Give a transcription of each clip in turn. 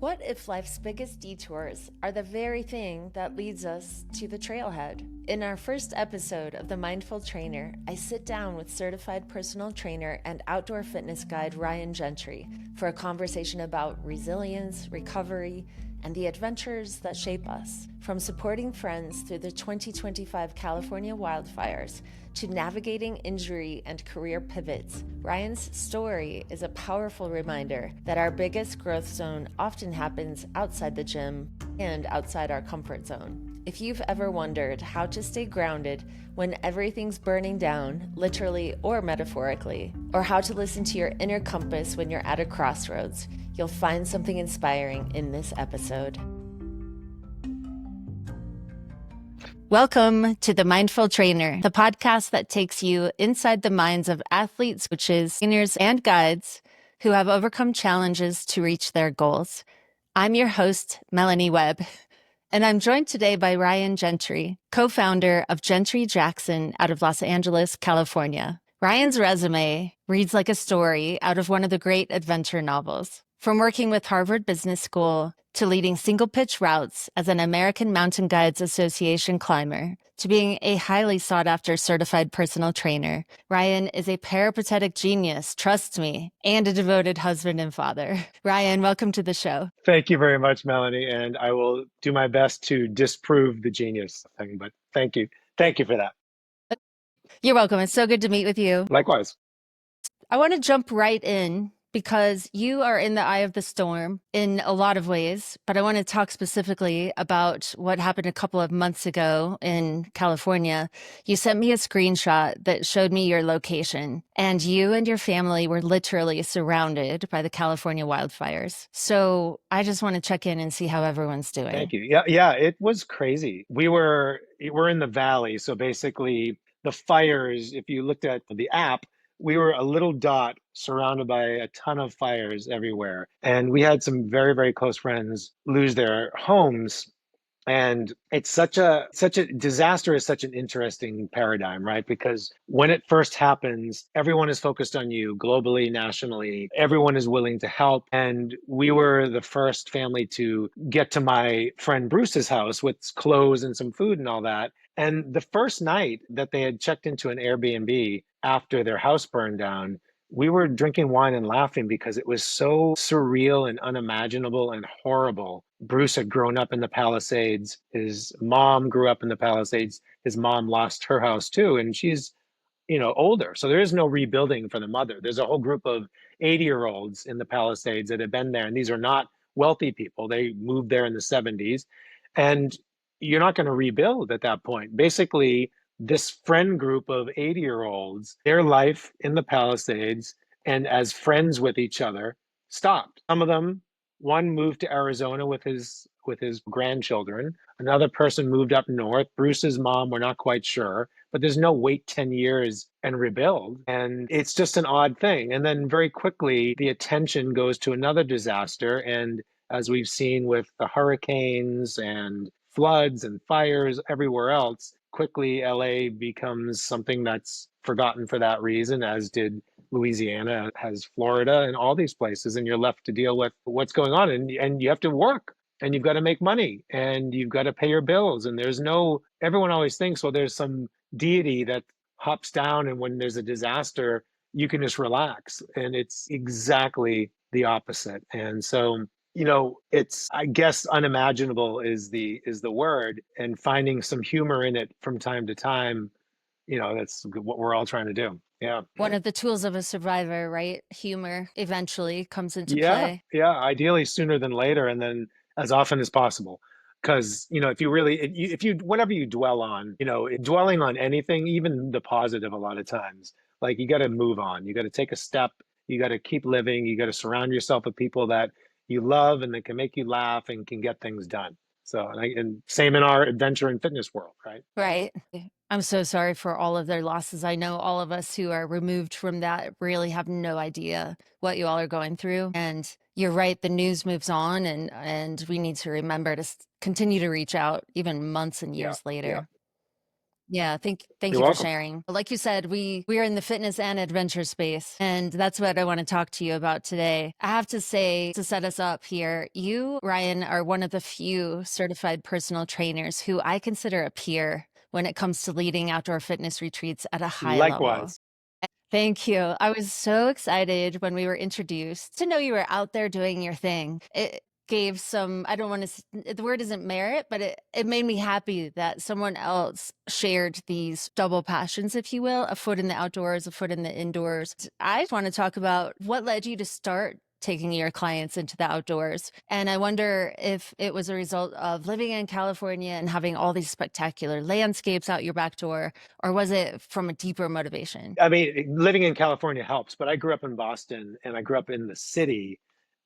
What if life's biggest detours are the very thing that leads us to the trailhead? In our first episode of The Mindful Trainer, I sit down with certified personal trainer and outdoor fitness guide Ryan Gentry for a conversation about resilience, recovery, and the adventures that shape us. From supporting friends through the 2025 California wildfires to navigating injury and career pivots, Ryan's story is a powerful reminder that our biggest growth zone often happens outside the gym and outside our comfort zone. If you've ever wondered how to stay grounded when everything's burning down, literally or metaphorically, or how to listen to your inner compass when you're at a crossroads, you'll find something inspiring in this episode. Welcome to The Mindful Trainer, the podcast that takes you inside the minds of athletes, coaches, trainers, and guides who have overcome challenges to reach their goals. I'm your host, Melanie Webb, and I'm joined today by Ryan Gentry, co-founder of Gentry Jackson out of Los Angeles, California. Ryan's resume reads like a story out of one of the great adventure novels. From working with Harvard Business School to leading single pitch routes as an American Mountain Guides Association climber to being a highly sought after certified personal trainer, Ryan is a peripatetic genius, trust me, and a devoted husband and father. Ryan, welcome to the show. Thank you very much, Melanie, and I will do my best to disprove the genius thing, but thank you. Thank you for that. You're welcome. It's so good to meet with you. Likewise. I want to jump right in because you are in the eye of the storm in a lot of ways, but I want to talk specifically about what happened a couple of months ago in California. You sent me a screenshot that showed me your location, and you and your family were literally surrounded by the California wildfires. So I just want to check in and see how everyone's doing. Thank you. Yeah, it was crazy. We're in the valley, so basically the fires, if you looked at the app, we were a little dot surrounded by a ton of fires everywhere. And we had some very, very close friends lose their homes. And it's such a disaster is such an interesting paradigm, right? Because when it first happens, everyone is focused on you globally, nationally. Everyone is willing to help. And we were the first family to get to my friend Bruce's house with clothes and some food and all that. And the first night that they had checked into an Airbnb after their house burned down, we were drinking wine and laughing because it was so surreal and unimaginable and horrible. Bruce had grown up in the Palisades. His mom grew up in the Palisades. His mom lost her house too, and she's, older. So there is no rebuilding for the mother. There's a whole group of 80-year-olds in the Palisades that have been there, and these are not wealthy people. They moved there in the 70s, and you're not going to rebuild at that point. Basically, this friend group of 80-year-olds, their life in the Palisades and as friends with each other stopped. Some of them, one moved to Arizona with his grandchildren. Another person moved up north. Bruce's mom, we're not quite sure, but there's no wait 10 years and rebuild. And it's just an odd thing. And then very quickly, the attention goes to another disaster. And as we've seen with the hurricanes and floods and fires everywhere else, quickly LA becomes something that's forgotten for that reason, as did Louisiana, has Florida, and all these places. And you're left to deal with what's going on. And you have to work and you've got to make money and you've got to pay your bills. And everyone always thinks, well, there's some deity that hops down. And when there's a disaster, you can just relax. And it's exactly the opposite. And so it's, I guess, unimaginable is the word, and finding some humor in it from time to time, that's what we're all trying to do. Yeah. One of the tools of a survivor, right? Humor eventually comes into Yeah. play. Yeah. Ideally sooner than later, and then as often as possible. Because, if you really, if you, whatever you dwell on, dwelling on anything, even the positive, a lot of times, like you got to move on. You got to take a step. You got to keep living. You got to surround yourself with people that you love and that can make you laugh and can get things done. So, and same in our adventure and fitness world, right? Right. I'm so sorry for all of their losses. I know all of us who are removed from that really have no idea what you all are going through. And you're right, the news moves on, and we need to remember to continue to reach out even months and years later. Yeah. Yeah, thank You're you for welcome. sharing. Like you said, we are in the fitness and adventure space, and that's what I want to talk to you about today. I have to say, to set us up here, you, Ryan, are one of the few certified personal trainers who I consider a peer when it comes to leading outdoor fitness retreats at a high level. Likewise. Thank you. I was so excited when we were introduced to know you were out there doing your thing. It gave some, I don't want to, the word isn't merit, but it made me happy that someone else shared these double passions, if you will, a foot in the outdoors, a foot in the indoors. I want to talk about what led you to start taking your clients into the outdoors. And I wonder if it was a result of living in California and having all these spectacular landscapes out your back door, or was it from a deeper motivation? I mean, living in California helps, but I grew up in Boston and I grew up in the city.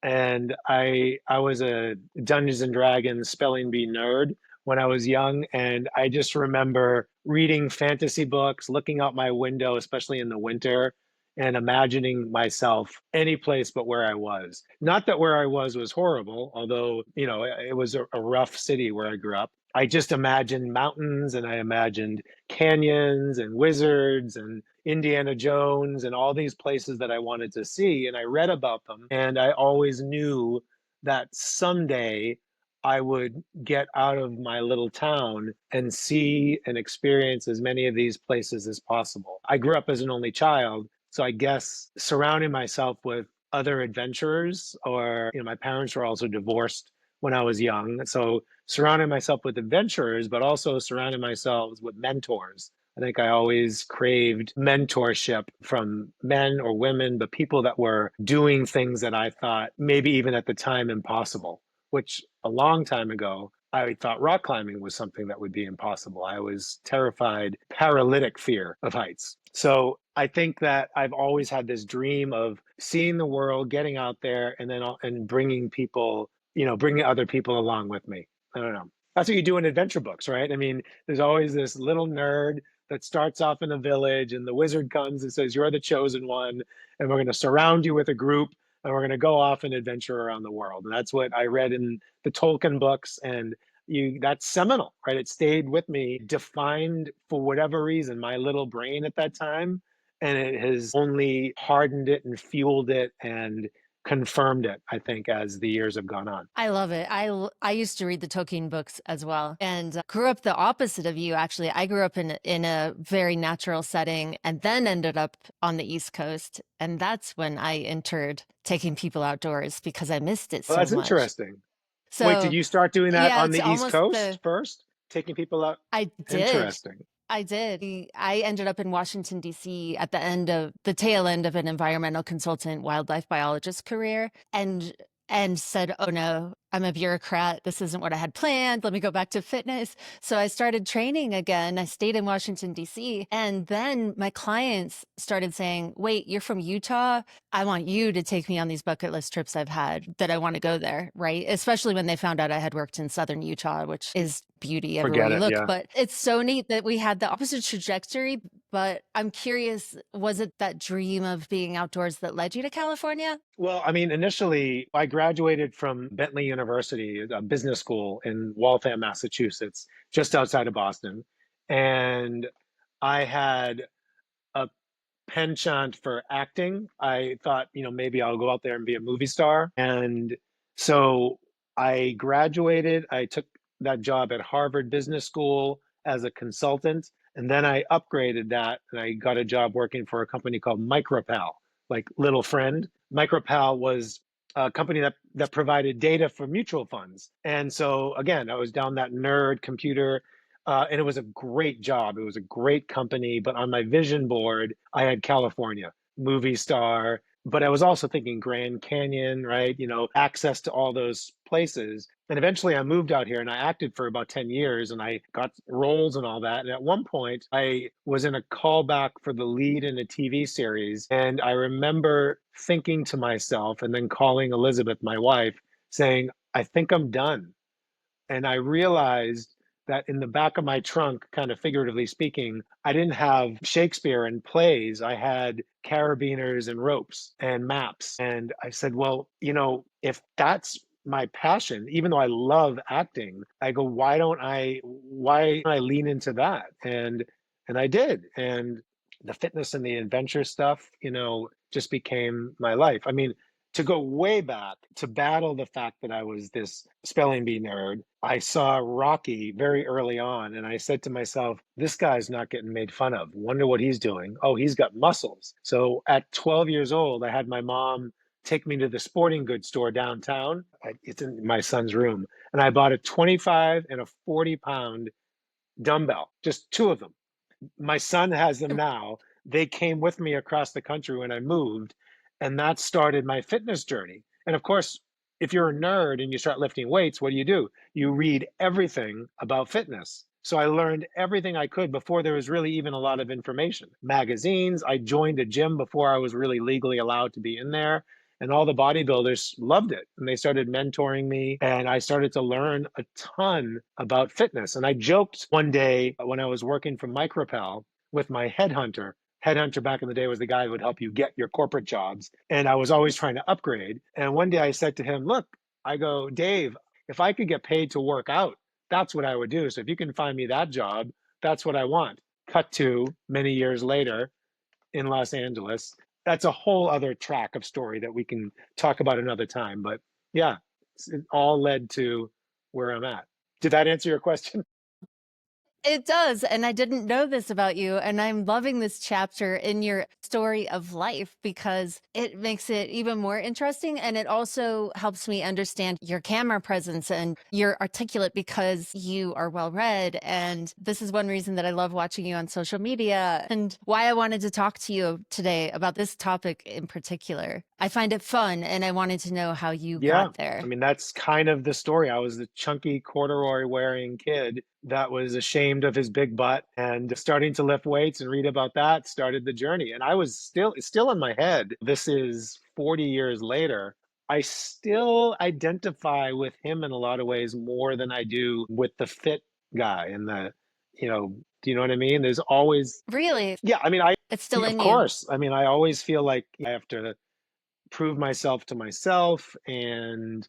And I was a Dungeons and Dragons spelling bee nerd when I was young. And I just remember reading fantasy books, looking out my window, especially in the winter, and imagining myself any place but where I was. Not that where I was horrible, although, it was a rough city where I grew up. I just imagined mountains and I imagined canyons and wizards and Indiana Jones and all these places that I wanted to see. And I read about them. And I always knew that someday I would get out of my little town and see and experience as many of these places as possible. I grew up as an only child. So I guess surrounding myself with other adventurers, or, my parents were also divorced when I was young. So surrounding myself with adventurers, but also surrounding myself with mentors. I think I always craved mentorship from men or women, but people that were doing things that I thought maybe even at the time impossible, which a long time ago, I thought rock climbing was something that would be impossible. I was terrified, paralytic fear of heights. So I think that I've always had this dream of seeing the world, getting out there, and then and bringing people, bringing other people along with me. I don't know. That's what you do in adventure books, right? I mean, there's always this little nerd that starts off in a village, and the wizard comes and says, "You're the chosen one, and we're going to surround you with a group, and we're going to go off and adventure around the world." And that's what I read in the Tolkien books, and that's seminal, right? It stayed with me, defined for whatever reason my little brain at that time, and it has only hardened it and fueled it and confirmed it, I think, as the years have gone on. I love it. I used to read the Tolkien books as well, and grew up the opposite of you. Actually, I grew up in a very natural setting, and then ended up on the East Coast, and that's when I entered taking people outdoors because I missed it Well, so that's much. interesting. Wait, did So, you start doing that yeah, on it's the East almost Coast the first, taking people out? I did. Interesting. I did. I ended up in Washington, D.C. at the tail end of an environmental consultant, wildlife biologist career, and said, "Oh no, I'm a bureaucrat. This isn't what I had planned. Let me go back to fitness." So I started training again. I stayed in Washington, D.C. And then my clients started saying, "Wait, you're from Utah? I want you to take me on these bucket list trips I've had that I want to go there," right? Especially when they found out I had worked in southern Utah, which is beauty everywhere Forget you it. look. Yeah. But it's so neat that we had the opposite trajectory. But I'm curious, was it that dream of being outdoors that led you to California? Well, I mean, initially, I graduated from Bentley University, a business school in Waltham, Massachusetts, just outside of Boston. And I had a penchant for acting. I thought, maybe I'll go out there and be a movie star. And so I graduated. I took that job at Harvard Business School as a consultant. And then I upgraded that and I got a job working for a company called Micropal, like Little Friend. Micropal was a company that provided data for mutual funds. And so again, I was down that nerd computer, and it was a great job. It was a great company. But on my vision board, I had California, movie star. But I was also thinking Grand Canyon, right? Access to all those places. And eventually I moved out here and I acted for about 10 years and I got roles and all that. And at one point, I was in a callback for the lead in a TV series. And I remember thinking to myself and then calling Elizabeth, my wife, saying, "I think I'm done." And I realized that in the back of my trunk, kind of figuratively speaking, I didn't have Shakespeare and plays. I had carabiners and ropes and maps. And I said, well, if that's my passion, even though I love acting. I go, why don't I lean into that? And I did. And the fitness and the adventure stuff, just became my life. I mean, to go way back to battle the fact that I was this spelling bee nerd, I saw Rocky very early on, and I said to myself, this guy's not getting made fun of. Wonder what he's doing. Oh, he's got muscles. So at 12 years old, I had my mom take me to the sporting goods store downtown. It's in my son's room. And I bought a 25 and a 40-pound dumbbell, just two of them. My son has them now. They came with me across the country when I moved, and that started my fitness journey. And of course, if you're a nerd and you start lifting weights, what do? You read everything about fitness. So I learned everything I could before there was really even a lot of information. Magazines, I joined a gym before I was really legally allowed to be in there. And all the bodybuilders loved it. And they started mentoring me. And I started to learn a ton about fitness. And I joked one day when I was working for Micropel with my headhunter. Headhunter back in the day was the guy who would help you get your corporate jobs. And I was always trying to upgrade. And one day I said to him, look, I go, Dave, if I could get paid to work out, that's what I would do. So if you can find me that job, that's what I want. Cut to many years later in Los Angeles. That's a whole other track of story that we can talk about another time. But yeah, it all led to where I'm at. Did that answer your question? It does, and I didn't know this about you, and I'm loving this chapter in your story of life because it makes it even more interesting, and it also helps me understand your camera presence, and you're articulate because you are well-read, and this is one reason that I love watching you on social media and why I wanted to talk to you today about this topic in particular. I find it fun, and I wanted to know how you Yeah. got there. I mean, that's kind of the story. I was the chunky corduroy wearing kid that was ashamed of his big butt, and starting to lift weights and read about that started the journey. And I was it's still in my head. This is 40 years later. I still identify with him in a lot of ways more than I do with the fit guy and do you know what I mean? There's always, Really? yeah, I mean, I, It's still of in you. course, I mean, I always feel like I have to prove myself to myself and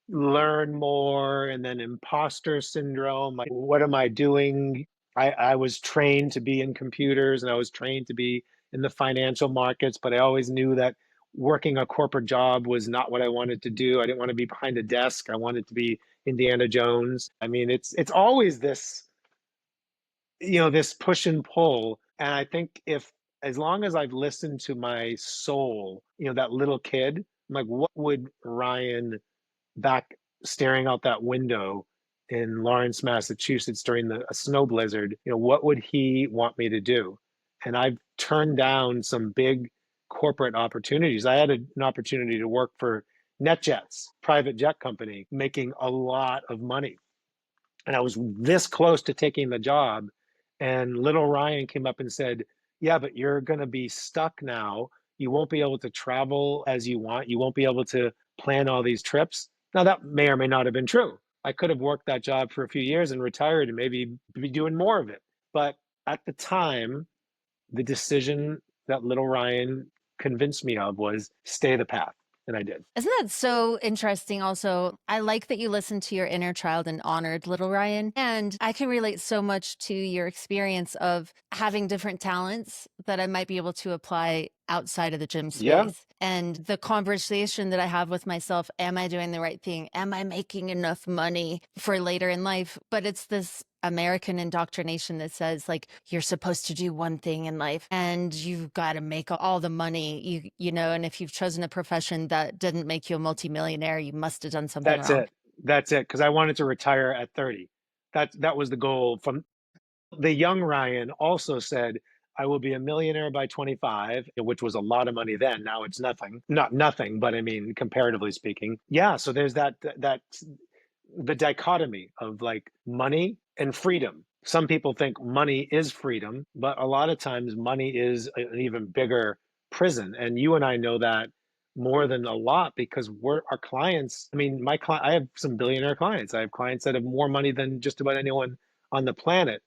learn more, and then imposter syndrome, like what am I doing? I was trained to be in computers and I was trained to be in the financial markets, but I always knew that working a corporate job was not what I wanted to do. I didn't want to be behind a desk. I wanted to be Indiana Jones. I mean, it's always this push and pull. And I think if, as long as I've listened to my soul, that little kid, I'm like, what would Ryan back staring out that window in Lawrence, Massachusetts during a snow blizzard, what would he want me to do? And I've turned down some big corporate opportunities. I had an opportunity to work for NetJets, private jet company, making a lot of money. And I was this close to taking the job. And little Ryan came up and said, yeah, but you're going to be stuck now. You won't be able to travel as you want. You won't be able to plan all these trips. Now, that may or may not have been true. I could have worked that job for a few years and retired and maybe be doing more of it. But at the time, the decision that little Ryan convinced me of was stay the path. And I did. Isn't that so interesting? Also, I like that you listened to your inner child and honored little Ryan. And I can relate so much to your experience of having different talents that I might be able to apply outside of the gym Yeah, space. And the conversation that I have with myself, am I doing the right thing? Am I making enough money for later in life? But it's this American indoctrination that says like you're supposed to do one thing in life and you've got to make all the money you know, and if you've chosen a profession that didn't make you a multimillionaire, you must have done something that's wrong. it. That's it. Because I wanted to retire at 30. That was the goal. From the young Ryan also said, I will be a millionaire by 25, which was a lot of money then. Now it's nothing. Not nothing, but I mean, comparatively speaking. Yeah. So there's that the dichotomy of like money and freedom. Some people think money is freedom, but a lot of times money is an even bigger prison. And you and I know that more than a lot because we're our clients. I mean, I have some billionaire clients. I have clients that have more money than just about anyone on the planet.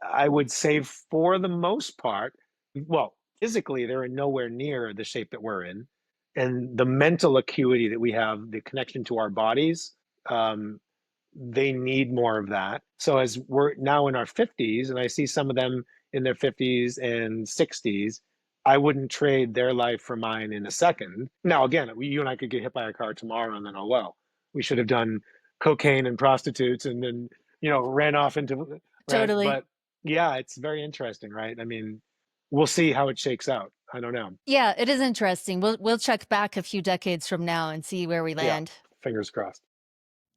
I would say for the most part, well, physically they're nowhere near the shape that we're in. and the mental acuity that we have, the connection to our bodies, um, they need more of that. So as we're now in our 50s, and I see some of them in their 50s and 60s, I wouldn't trade their life for mine in a second. Now, again, you and I could get hit by a car tomorrow, and then, oh, well, we should have done cocaine and prostitutes and then, ran off into, right? Totally. But yeah, it's very interesting, right? I mean, we'll see how it shakes out. I don't know. Yeah, it is interesting. We'll check back a few decades from now and see where we Yeah, land. fingers crossed.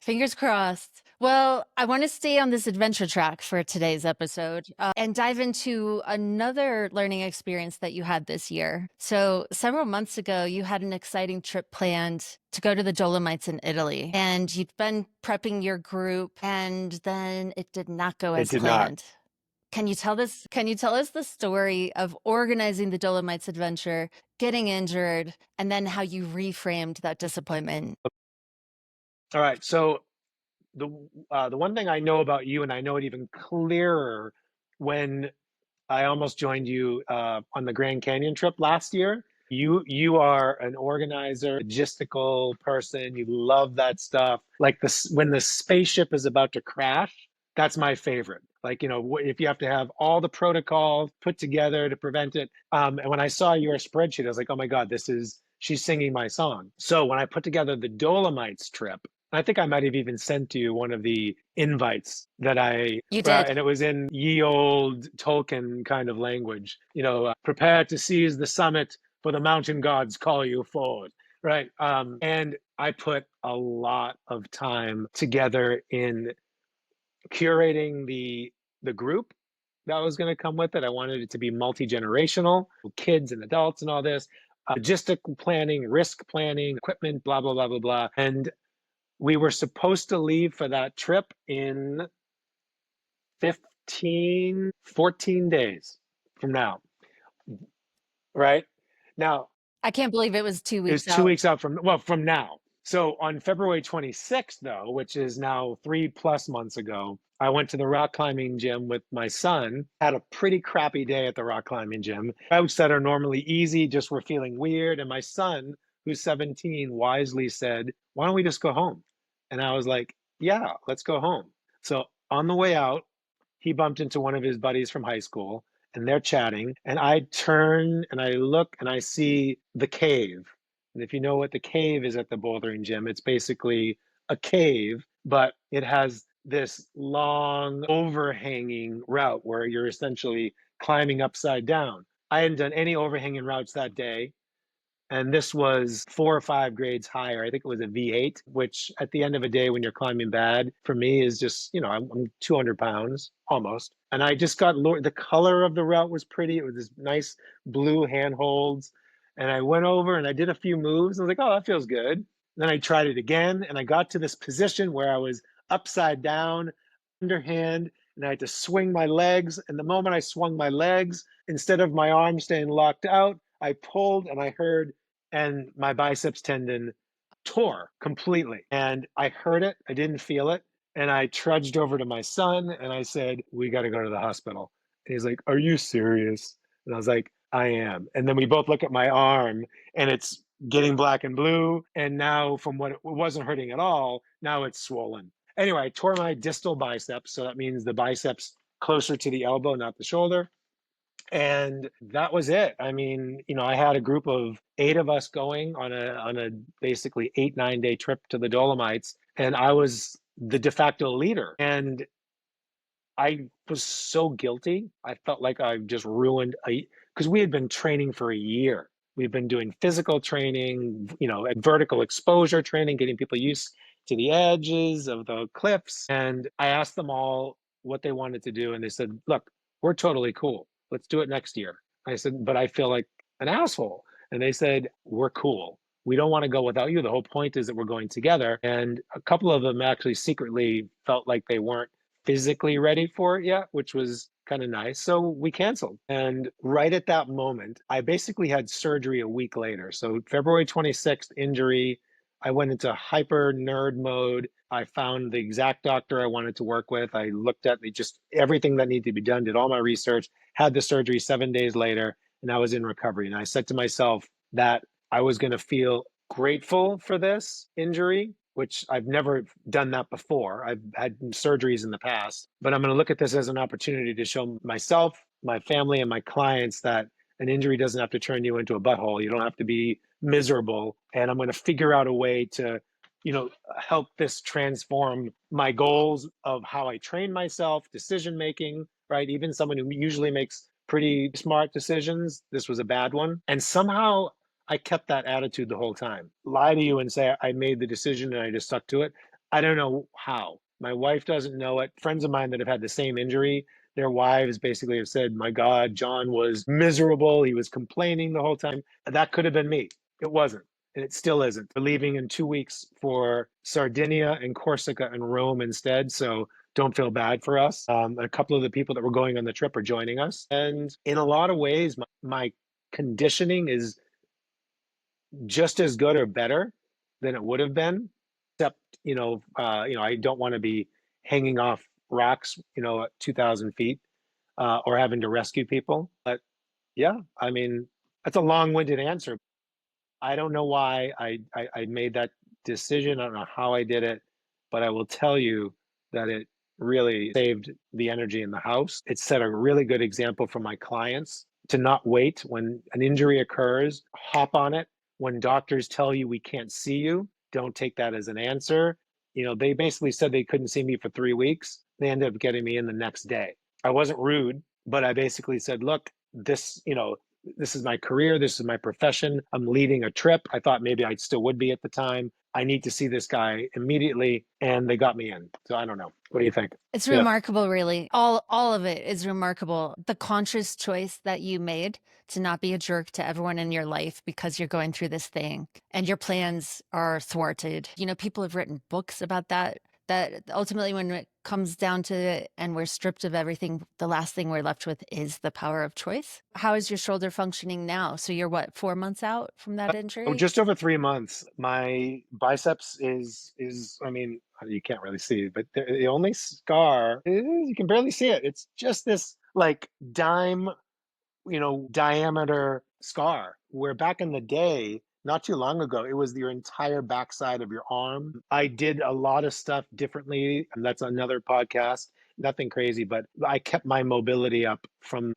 Fingers crossed. Well, I want to stay on this adventure track for today's episode and dive into another learning experience that you had this year. So, several months ago, you had an exciting trip planned to go to the Dolomites in Italy, and you'd been prepping your group, and then it did not go It as did not. planned. Can you tell us the story of organizing the Dolomites adventure, getting injured, and then how you reframed that disappointment? All right. So the one thing I know about you, and I know it even clearer when I almost joined you on the Grand Canyon trip last year. You are an organizer, logistical person. You love that stuff. Like this, when the spaceship is about to crash, that's my favorite. Like, if you have to have all the protocols put together to prevent it. And when I saw your spreadsheet, I was like, oh my God, she's singing my song. So when I put together the Dolomites trip, I think I might have even sent you one of the invites You did. and it was in ye old Tolkien kind of language, prepare to seize the summit, for the mountain gods call you forward, right? And I put a lot of time together in curating the group that was going to come with it. I wanted it to be multi-generational, kids and adults and all this, logistic planning, risk planning, equipment, blah, blah, blah, blah, blah. And we were supposed to leave for that trip in 14 days from now, right? Now, I can't believe it was 2 it was weeks two out. weeks out from now. So on February 26th, though, which is now 3+ months ago, I went to the rock climbing gym with my son, had a pretty crappy day at the rock climbing gym. Routes that are normally easy just were feeling weird. And my son, who's 17, wisely said, why don't we just go home? And I was like, yeah, let's go home. So on the way out, he bumped into one of his buddies from high school and they're chatting. And I turn and I look and I see the cave. And if you know what the cave is at the bouldering gym, it's basically a cave, but it has this long overhanging route where you're essentially climbing upside down. I hadn't done any overhanging routes that day. And this was 4 or 5 grades higher. I think it was a V8, which at the end of a day, when you're climbing bad, for me is just, I'm 200 pounds almost. And I just got the color of the route was pretty. It was this nice blue handholds. And I went over and I did a few moves. And I was like, oh, that feels good. Then I tried it again and I got to this position where I was upside down, underhand, and I had to swing my legs. And the moment I swung my legs, instead of my arms staying locked out, I pulled and I heard, and my biceps tendon tore completely. And I heard it, I didn't feel it. And I trudged over to my son and I said, we got to go to the hospital. And he's like, are you serious? And I was like, I am. And then we both look at my arm and it's getting black and blue. And now, from what it wasn't hurting at all, now it's swollen. Anyway, I tore my distal biceps. So that means the biceps closer to the elbow, not the shoulder. And that was it. I mean, I had a group of 8 of us going on a basically 8, 9 day trip to the Dolomites, and I was the de facto leader. And I was so guilty. I felt like I just ruined because we had been training for a year. We've been doing physical training, vertical exposure training, getting people used to the edges of the cliffs. And I asked them all what they wanted to do. And they said, look, we're totally cool. Let's do it next year. I said, but I feel like an asshole. And they said, we're cool. We don't want to go without you. The whole point is that we're going together. And a couple of them actually secretly felt like they weren't physically ready for it yet, which was kind of nice. So we canceled. And right at that moment, I basically had surgery a week later. So February 26th, injury. I went into hyper nerd mode. I found the exact doctor I wanted to work with. I looked at just everything that needed to be done, did all my research, had the surgery 7 days later, and I was in recovery. And I said to myself, that I was going to feel grateful for this injury, which I've never done that before. I've had surgeries in the past, but I'm going to look at this as an opportunity to show myself, my family, and my clients that an injury doesn't have to turn you into a butthole. You don't have to be miserable. And I'm going to figure out a way to, help this transform my goals of how I train myself, decision making, right? Even someone who usually makes pretty smart decisions, this was a bad one. And somehow I kept that attitude the whole time. Lie to you and say I made the decision and I just stuck to it. I don't know how. My wife doesn't know it. Friends of mine that have had the same injury, their wives basically have said, my God, John was miserable. He was complaining the whole time. That could have been me. It wasn't. And it still isn't. We're leaving in 2 weeks for Sardinia and Corsica and Rome instead. So don't feel bad for us. A couple of the people that were going on the trip are joining us. And in a lot of ways, my conditioning is just as good or better than it would have been, except I don't want to be hanging off rocks, at 2,000 feet, or having to rescue people. But yeah, I mean, that's a long-winded answer. I don't know why I made that decision. I don't know how I did it, but I will tell you that it really saved the energy in the house. It set a really good example for my clients to not wait when an injury occurs, hop on it. When doctors tell you we can't see you, don't take that as an answer. They basically said they couldn't see me for 3 weeks. They ended up getting me in the next day. I wasn't rude, but I basically said, look, this is my career. This is my profession. I'm leading a trip. I thought maybe I still would be at the time. I need to see this guy immediately. And they got me in. So I don't know. What do you think? It's Yeah. remarkable, really. All of it is remarkable. The conscious choice that you made to not be a jerk to everyone in your life because you're going through this thing and your plans are thwarted. People have written books about that. That ultimately, when it comes down to it and we're stripped of everything, the last thing we're left with is the power of choice. How is your shoulder functioning now? So you're what, 4 months out from that injury? Just over 3 months. My biceps is I mean, you can't really see it, but the only scar is you can barely see it. It's just this like dime diameter scar. Where back in the day, not too long ago, it was your entire backside of your arm. I did a lot of stuff differently, and that's another podcast. Nothing crazy, but I kept my mobility up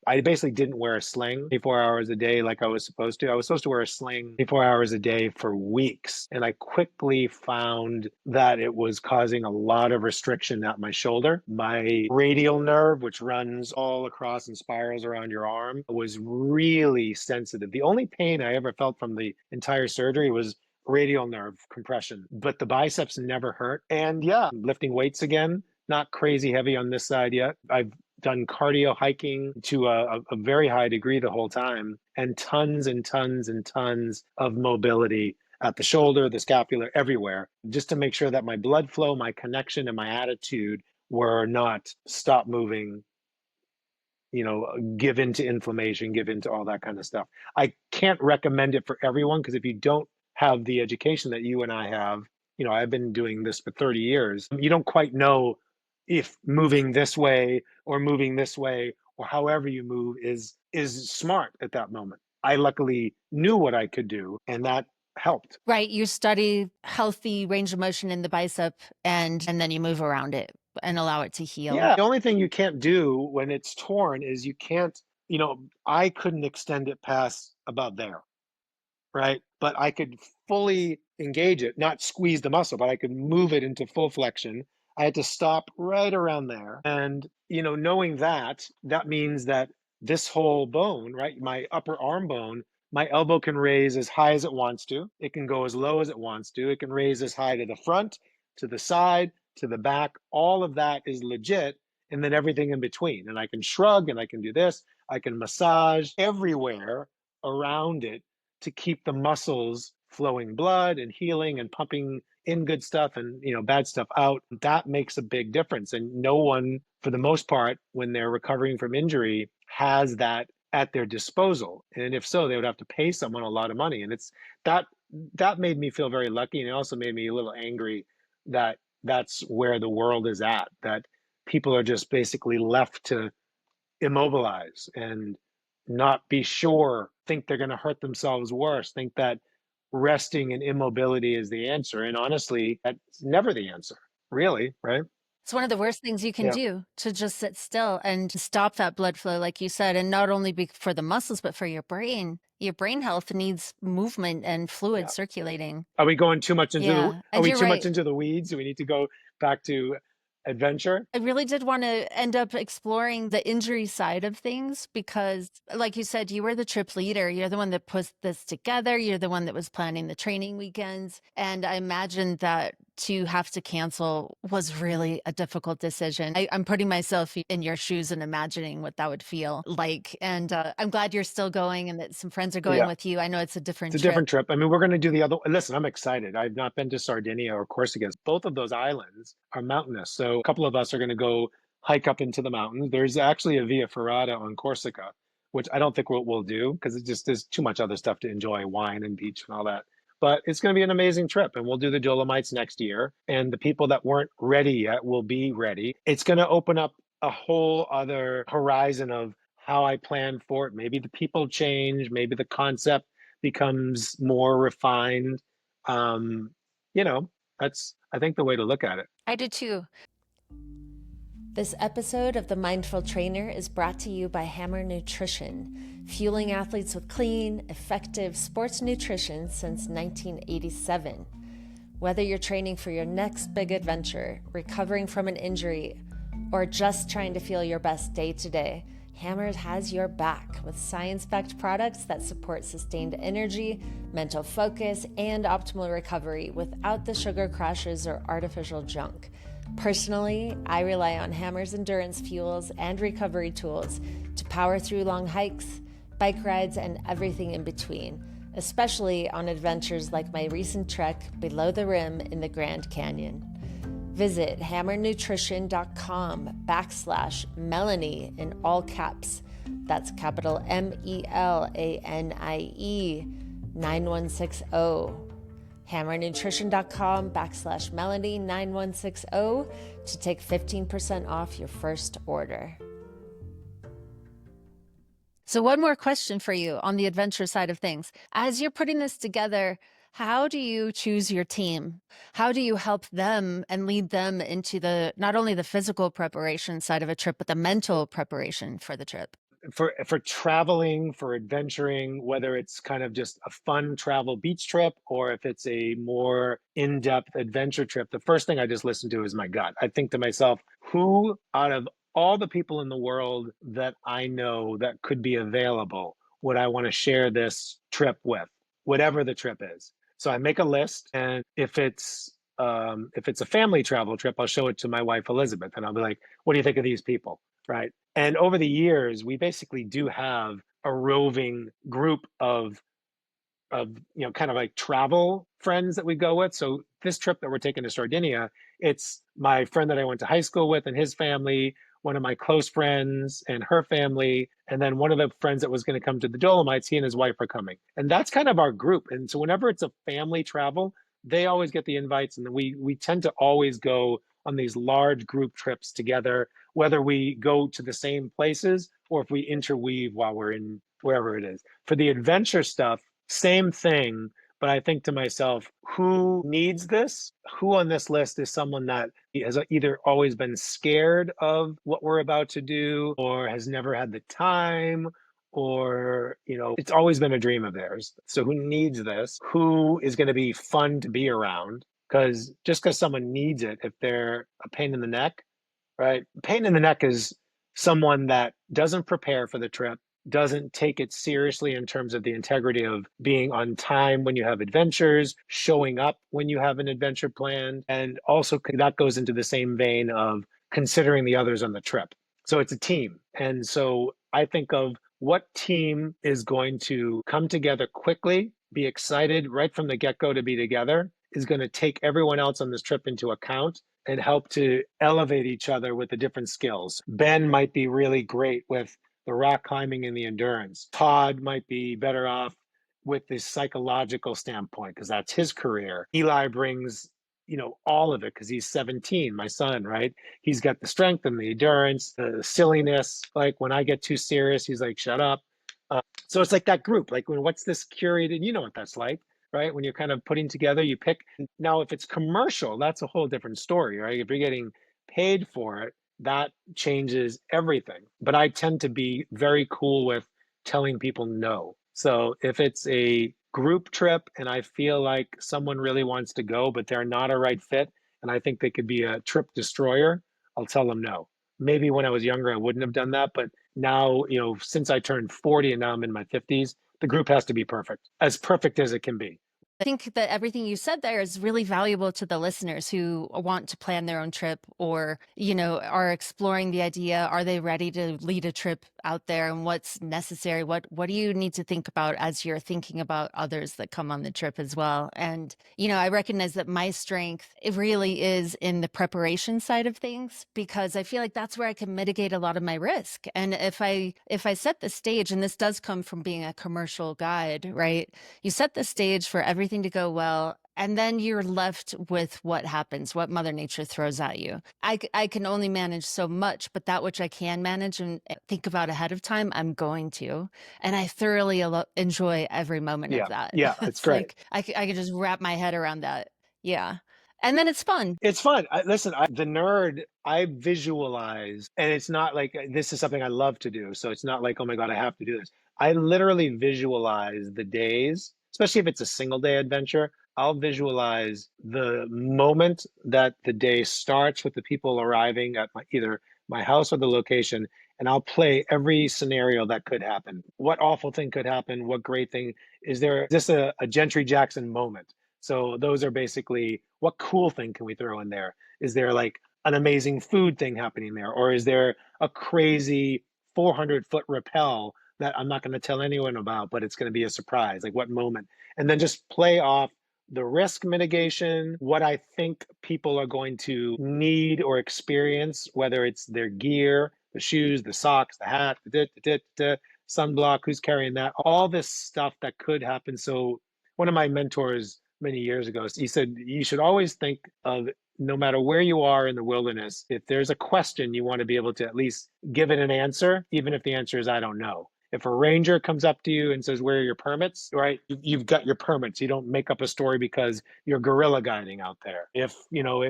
I basically didn't wear a sling 24 hours a day like I was supposed to. I was supposed to wear a sling 24 hours a day for weeks. And I quickly found that it was causing a lot of restriction at my shoulder. My radial nerve, which runs all across and spirals around your arm, was really sensitive. The only pain I ever felt from the entire surgery was radial nerve compression, but the biceps never hurt. And yeah, lifting weights again, not crazy heavy on this side yet. I've done cardio hiking to a very high degree the whole time, and tons and tons and tons of mobility at the shoulder, the scapula, everywhere, just to make sure that my blood flow, my connection, and my attitude were not stop moving, give into inflammation, give into all that kind of stuff. I can't recommend it for everyone because if you don't have the education that you and I have, I've been doing this for 30 years, you don't quite know if moving this way or moving this way or however you move is smart at that moment. I luckily knew what I could do, and that helped. Right. You study healthy range of motion in the bicep and then you move around it and allow it to heal. Yeah. The only thing you can't do when it's torn is you can't, I couldn't extend it past about there, right? But I could fully engage it, not squeeze the muscle, but I could move it into full flexion. I had to stop right around there. And, knowing that, that means that this whole bone, right, my upper arm bone, my elbow can raise as high as it wants to. It can go as low as it wants to. It can raise as high to the front, to the side, to the back. All of that is legit. And then everything in between. And I can shrug and I can do this. I can massage everywhere around it to keep the muscles flowing blood and healing and pumping in good stuff and bad stuff out. That makes a big difference, and no one, for the most part, when they're recovering from injury, has that at their disposal. And if so, they would have to pay someone a lot of money. And it's that made me feel very lucky, and it also made me a little angry that that's where the world is at, that people are just basically left to immobilize and not be sure, think they're going to hurt themselves worse, think that resting and immobility is the answer. And honestly, that's never the answer, really, right? It's one of the worst things you can Yeah. do, to just sit still and stop that blood flow, like you said, and not only for the muscles, but for your brain. Your brain health needs movement and fluid Yeah. circulating. Are we going too much into Yeah, are and we you're too much right. into the weeds? Do we need to go back to adventure? I really did want to end up exploring the injury side of things because, like you said, you were the trip leader. You're the one that put this together. You're the one that was planning the training weekends. And I imagine that to have to cancel was really a difficult decision. I'm putting myself in your shoes and imagining what that would feel like. And I'm glad you're still going and that some friends are going Yeah. with you. I know it's a It's different a trip. different trip. I mean, we're going to do the other. Listen, I'm excited. I've not been to Sardinia or Corsica. Both of those islands are mountainous. So a couple of us are going to go hike up into the mountains. There's actually a Via Ferrata on Corsica, which I don't think we'll do because it just there's too much other stuff to enjoy, wine and beach and all that. But it's going to be an amazing trip, and we'll do the Dolomites next year. And the people that weren't ready yet will be ready. It's going to open up a whole other horizon of how I plan for it. Maybe the people change, maybe the concept becomes more refined. Um, you know, that's, I think, the way to look at it. I do too. This episode of The Mindful Trainer is brought to you by Hammer Nutrition, fueling athletes with clean, effective sports nutrition since 1987. Whether you're training for your next big adventure, recovering from an injury, or just trying to feel your best day to day, Hammer has your back with science-backed products that support sustained energy, mental focus, and optimal recovery without the sugar crashes or artificial junk. Personally, I rely on Hammer's endurance fuels and recovery tools to power through long hikes, bike rides, and everything in between, especially on adventures like my recent trek below the rim in the Grand Canyon. Visit hammernutrition.com/Melanie in all caps. That's capital MELANIE 9160. hammernutrition.com/Melanie 9160 to take 15% off your first order. So one more question for you on the adventure side of things. As you're putting this together, how do you choose your team? How do you help them and lead them into not only the physical preparation side of a trip, but the mental preparation for the trip? For traveling, for adventuring, whether it's kind of just a fun travel beach trip or if it's a more in-depth adventure trip, the first thing I just listen to is my gut. I think to myself, who out of all the people in the world that I know that could be available would I want to share this trip with, whatever the trip is? So I make a list, and if it's a family travel trip, I'll show it to my wife Elizabeth, and I'll be like, "What do you think of these people?" Right? And over the years, we basically do have a roving group of kind of like travel friends that we go with. So this trip that we're taking to Sardinia, it's my friend that I went to high school with and his family, one of my close friends and her family, and then one of the friends that was going to come to the Dolomites, he and his wife are coming. And that's kind of our group. And so whenever it's a family travel, they always get the invites, and we tend to always go on these large group trips together, whether we go to the same places or if we interweave while we're in wherever it is. For the adventure stuff, same thing, but I think to myself, who needs this? Who on this list is someone that has either always been scared of what we're about to do or has never had the time, or it's always been a dream of theirs. So who needs this? Who is going to be fun to be around? Because just because someone needs it, if they're a pain in the neck, right? Pain in the neck is someone that doesn't prepare for the trip, doesn't take it seriously in terms of the integrity of being on time when you have adventures, showing up when you have an adventure planned, and also that goes into the same vein of considering the others on the trip. So it's a team. And so I think of what team is going to come together quickly, be excited right from the get-go to be together, is going to take everyone else on this trip into account and help to elevate each other with the different skills. Ben might be really great with the rock climbing and the endurance. Todd might be better off with the psychological standpoint because that's his career. Eli brings, all of it because he's 17, my son, right? He's got the strength and the endurance, the silliness. Like when I get too serious, he's like, shut up. So it's like that group, like what's this curated? You know what that's like. right? When you're kind of putting together, you pick. Now, if it's commercial, that's a whole different story, right? If you're getting paid for it, that changes everything. But I tend to be very cool with telling people no. So if it's a group trip and I feel like someone really wants to go, but they're not a right fit, and I think they could be a trip destroyer, I'll tell them no. Maybe when I was younger, I wouldn't have done that. But now, since I turned 40 and now I'm in my 50s, the group has to be as perfect as it can be. I think that everything you said there is really valuable to the listeners who want to plan their own trip or, are exploring the idea. Are they ready to lead a trip out there and what's necessary? What do you need to think about as you're thinking about others that come on the trip as well? And, I recognize that my strength, it really is in the preparation side of things, because I feel like that's where I can mitigate a lot of my risk. And if I set the stage, and this does come from being a commercial guide, right? You set the stage for everything to go well, and then you're left with what happens, what Mother Nature throws at you. I can only manage so much, but that which I can manage and think about ahead of time, I'm going to. And I thoroughly enjoy every moment of that. Yeah, it's great. Like I can just wrap my head around that. Yeah. And then it's fun. It's fun. Listen, the nerd, I visualize, and it's not like this is something I love to do. So it's not like, oh my God, I have to do this. I literally visualize the days, especially if it's a single day adventure. I'll visualize the moment that the day starts with the people arriving at either my house or the location, and I'll play every scenario that could happen. What awful thing could happen? What great thing? Is there just a Gentry Jackson moment? So those are basically, what cool thing can we throw in there? Is there like an amazing food thing happening there? Or is there a crazy 400-foot rappel that I'm not going to tell anyone about, but it's going to be a surprise? Like what moment? And then just play off the risk mitigation, what I think people are going to need or experience, whether it's their gear, the shoes, the socks, the hat, the sunblock, who's carrying that, all this stuff that could happen. So one of my mentors many years ago, he said, you should always think of, no matter where you are in the wilderness, if there's a question, you want to be able to at least give it an answer, even if the answer is, I don't know. If a ranger comes up to you and says, where are your permits? Right? You've got your permits. You don't make up a story because you're guerrilla guiding out there. If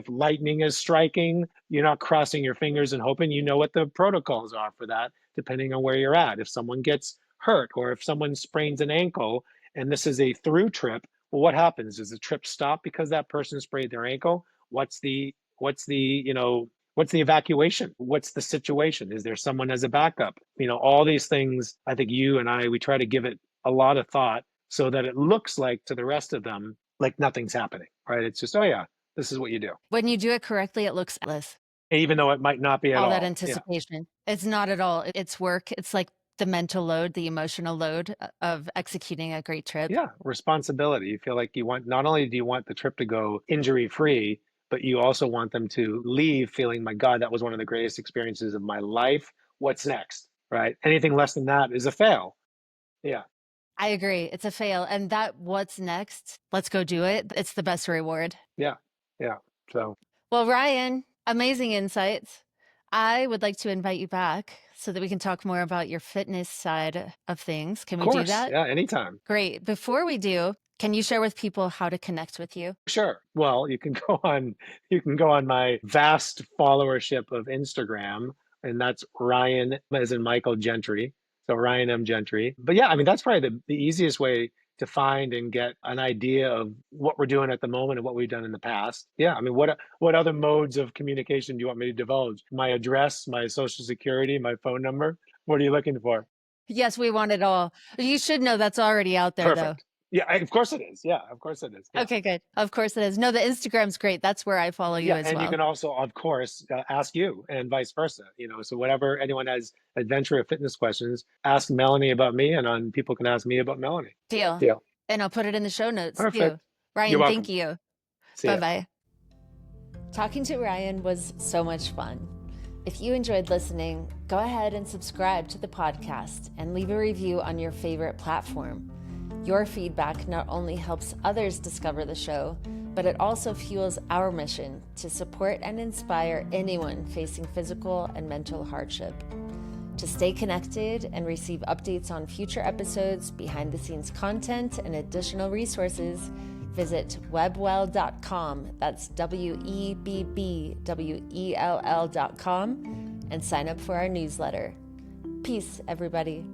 lightning is striking, you're not crossing your fingers and hoping. You know what the protocols are for that, depending on where you're at. If someone gets hurt or if someone sprains an ankle and this is a through trip, well, what happens? Does the trip stop because that person sprayed their ankle? What's the evacuation? What's the situation? Is there someone as a backup? All these things, I think you and I, we try to give it a lot of thought so that it looks like to the rest of them, like nothing's happening, right? It's just, oh yeah, this is what you do. When you do it correctly, it looks less. Even though it might not be at all. All that anticipation. Yeah. It's not at all. It's work. It's like the mental load, the emotional load of executing a great trip. Yeah, responsibility. You feel like not only do you want the trip to go injury-free, but you also want them to leave feeling, my God, that was one of the greatest experiences of my life. What's next, right? Anything less than that is a fail. Yeah. I agree. It's a fail. And that what's next, let's go do it. It's the best reward. Yeah. Yeah. So. Well, Ryan, amazing insights. I would like to invite you back so that we can talk more about your fitness side of things. Can we do that? Yeah, anytime. Great. Before we do, can you share with people how to connect with you? Sure. Well, you can go on my vast followership of Instagram, and that's Ryan, as in Michael Gentry. So Ryan M. Gentry. But yeah, that's probably the easiest way to find and get an idea of what we're doing at the moment and what we've done in the past. Yeah, what other modes of communication do you want me to divulge? My address, my social security, my phone number? What are you looking for? Yes, we want it all. You should know that's already out there, Perfect. though. Yeah, of course it is. Yeah, of course it is. Yeah. Okay, good. Of course it is. No, the Instagram's great. That's where I follow you as well. And you can also, of course, ask you and vice versa. So whatever anyone has adventure or fitness questions, ask Melanie about me, and people can ask me about Melanie. Deal. And I'll put it in the show notes. Perfect. Too. Ryan, thank you. Bye-bye. Talking to Ryan was so much fun. If you enjoyed listening, go ahead and subscribe to the podcast and leave a review on your favorite platform. Your feedback not only helps others discover the show, but it also fuels our mission to support and inspire anyone facing physical and mental hardship. To stay connected and receive updates on future episodes, behind-the-scenes content, and additional resources, visit webbwell.com, that's WEBBWELL.com, and sign up for our newsletter. Peace, everybody.